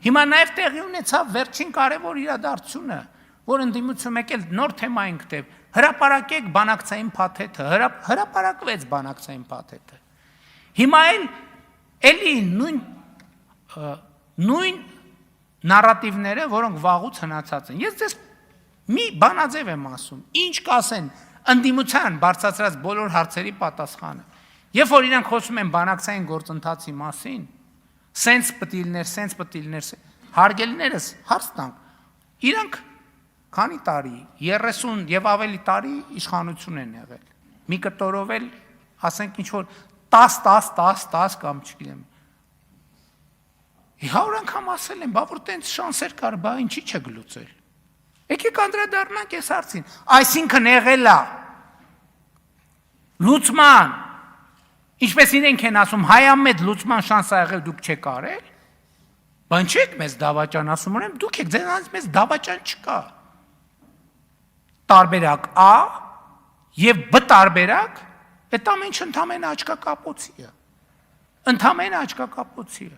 Հիմա նաև տեղի ունեցավ վերջին կարևոր իրադարձությունը, որ ընդդիմություն եկել նոր թեմա ենք տև, հրապարակեք բանակցային փաթեթը, հրապարակվեց բանակցային փաթեթը։ Հիմա էլի նույն նարատիվները, որոնք վաղուց հնացած են։ Ես ձեզ մի բանաձև եմ ասում, ինչ կասեն ընդդիմության բարձրացրած բոլոր հարցերի պատասխանը։ Երբ որ իրանք խոսում են բանակցային գործընթացի մասին, սենց պտիլներ, հարգելիներս հարց տանք, իրանք քանի տարի, 30 եւ ավելի տարի իշխանություն են եղել։ Մի կտորով էլ, ասենք ինչ որ 10 կամ չգիտեմ։ 100 անգամ ասել են, բա որ տենց շանսեր կար, բա ինչի՞ չեք լուծել։ Եկեք անդրադառնանք այս հարցին։ Այսինքն եղել է լուծման, ինչպես իրենք են ասում, հայամետ լուծման շանս ա եղել, դուք չեք արել, բան չեք մեզ դավաճան ասում, ուրեմն դուք եք, ձեզանից մեզ դավաճան չկա։ Տարբերակ A եւ B տարբերակ, այդ ամենը ընդամենը աչքակապոցի է։ Ընդամենը աչքակապոցի է։